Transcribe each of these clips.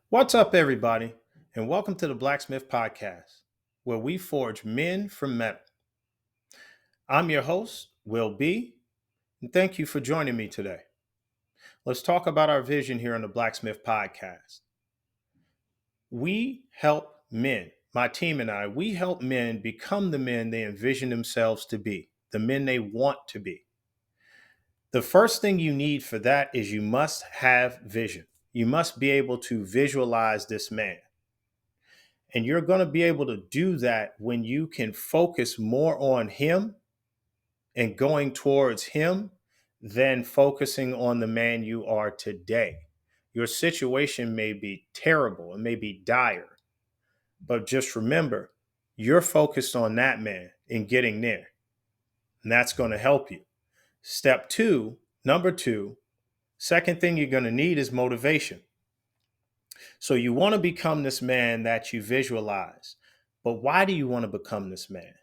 What's up, everybody, and welcome to the Blacksmith Podcast, where we forge men from metal. I'm your host, Will B, and thank you for joining me today. Let's talk about our vision here on the Blacksmith Podcast. We help men, my team and I, we help men become the men they envision themselves to be, the men they want to be. The first thing you need for that is you must have vision. You must be able to visualize this man. And you're going to be able to do that when you can focus more on him and going towards him than focusing on the man you are today. Your situation may be terrible, it may be dire, but just remember, you're focused on that man and getting there. And that's going to help you. Step two, number two, second thing you're going to need is motivation. So you want to become this man that you visualize. But why do you want to become this man?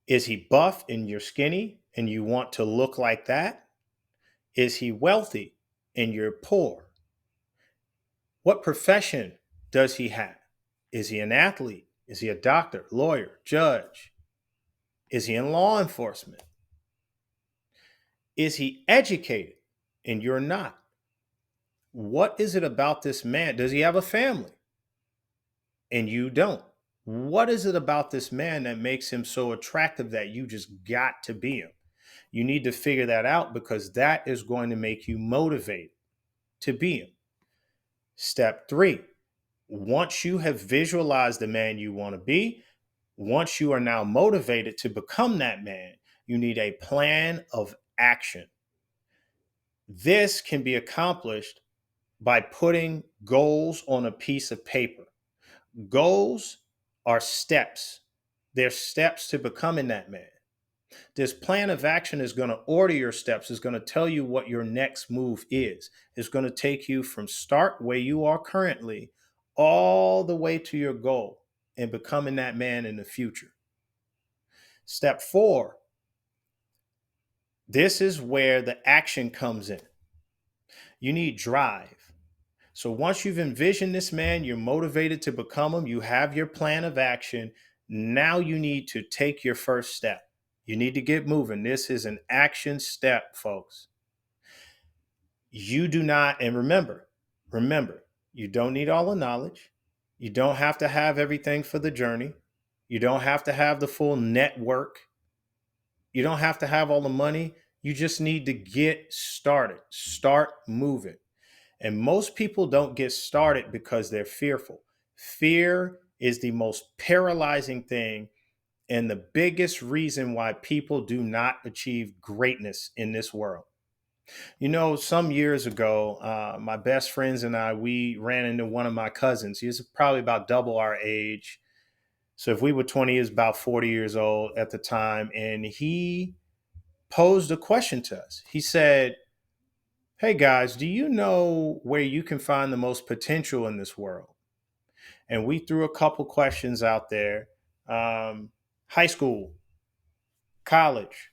Is he buff and you're skinny and you want to look like that? Is he wealthy and you're poor? What profession does he have? Is he an athlete? Is he a doctor, lawyer, judge? Is he in law enforcement? Is he educated and you're not? What is it about this man? Does he have a family and you don't? What is it about this man that makes him so attractive that you just got to be him? You need to figure that out because that is going to make you motivated to be him. Step three, once you have visualized the man you want to be, once you are now motivated to become that man, you need a plan of action. This can be accomplished by putting goals on a piece of paper. Goals are steps. They're steps to becoming that man. This plan of action is going to order your steps, is going to tell you what your next move is. It's going to take you from start where you are currently all the way to your goal and becoming that man in the future. Step four, this is where the action comes in. You need drive. So once you've envisioned this man, you're motivated to become him, you have your plan of action. Now you need to take your first step. You need to get moving. This is an action step, folks. You do not, and remember, you don't need all the knowledge. You don't have to have everything for the journey. You don't have to have the full network. You don't have to have all the money. You just need to get started. Start moving. And most people don't get started because they're fearful. Fear is the most paralyzing thing and the biggest reason why people do not achieve greatness in this world. You know, some years ago, my best friends and I, we ran into one of my cousins. He was probably about double our age. So if we were 20, he was about 40 years old at the time. And he posed a question to us. He said, "Hey guys, do you know where you can find the most potential in this world?" And we threw a couple questions out there. High school, college,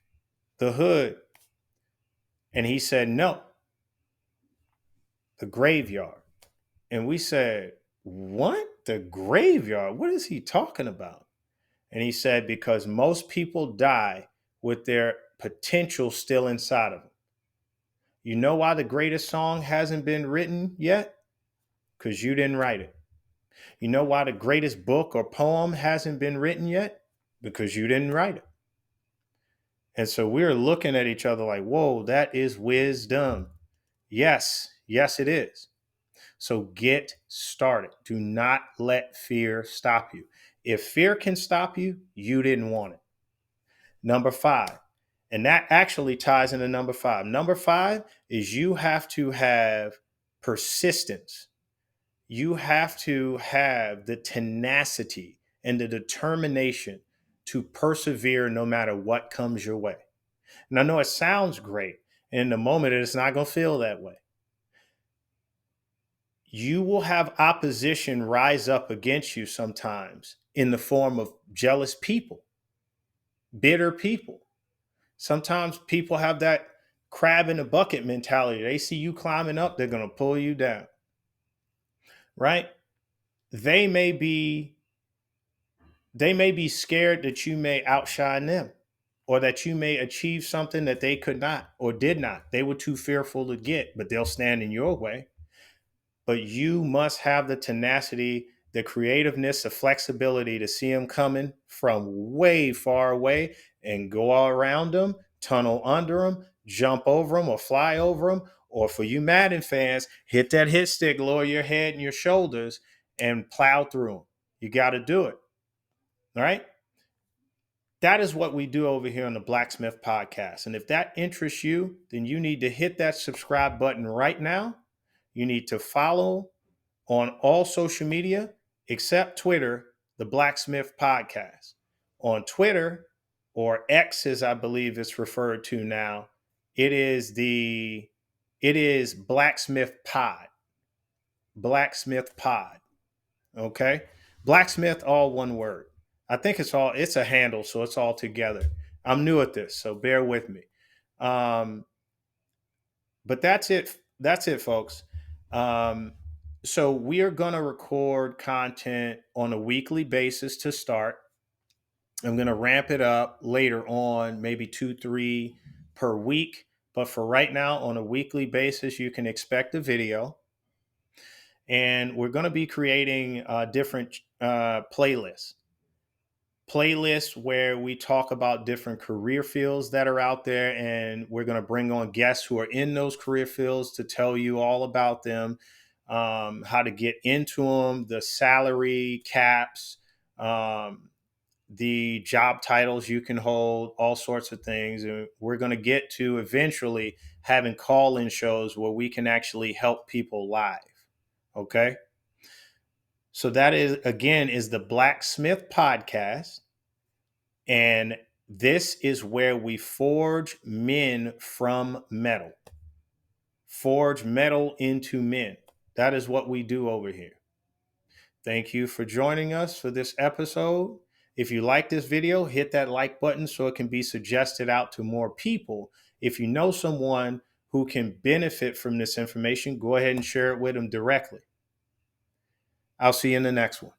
the hood. And he said, "No, the graveyard." And we said, "What? The graveyard? What is he talking about?" And he said, "Because most people die with their potential still inside of them. You know why the greatest song hasn't been written yet? Because you didn't write it. You know why the greatest book or poem hasn't been written yet? Because you didn't write it." And so we're looking at each other like, whoa, that is wisdom. Yes, it is. So get started. Do not let fear stop you. If fear can stop you, you didn't want it. Number five, and that actually ties into number five. Number five is you have to have persistence. You have to have the tenacity and the determination to persevere no matter what comes your way. And I know it sounds great. And in the moment, it's not going to feel that way. You will have opposition rise up against you sometimes in the form of jealous people, bitter people. Sometimes people have that crab in the bucket mentality. They see you climbing up, they're going to pull you down. right? They may be scared that you may outshine them, or that you may achieve something that they could not or did not. They were too fearful to get, but they'll stand in your way. But you must have the tenacity, the creativeness, the flexibility to see them coming from way far away and go all around them, tunnel under them, jump over them, or fly over them. Or for you Madden fans, hit that hit stick, lower your head and your shoulders, and plow through them. You got to do it. All right. That is what we do over here on the Blacksmith Podcast. And if that interests you, then you need to hit that subscribe button right now. You need to follow on all social media except Twitter, the Blacksmith Podcast. On Twitter, or X as I believe it's referred to now, it is Blacksmith Pod. Blacksmith Pod. Okay? Blacksmith, all one word. I think it's a handle, so it's all together. I'm new at this, so bear with me. But that's it. That's it, folks. So we are going to record content on a weekly basis to start. I'm going to ramp it up later on, maybe 2, 3 per week. But for right now, on a weekly basis, you can expect a video. And we're going to be creating different playlists where we talk about different career fields that are out there. And we're going to bring on guests who are in those career fields to tell you all about them, how to get into them, the salary caps, the job titles you can hold, all sorts of things. And we're going to get to eventually having call-in shows where we can actually help people live. Okay. So that is the Blacksmith Podcast. And this is where we forge men from metal. Forge metal into men. That is what we do over here. Thank you for joining us for this episode. If you like this video, hit that like button so it can be suggested out to more people. If you know someone who can benefit from this information, go ahead and share it with them directly. I'll see you in the next one.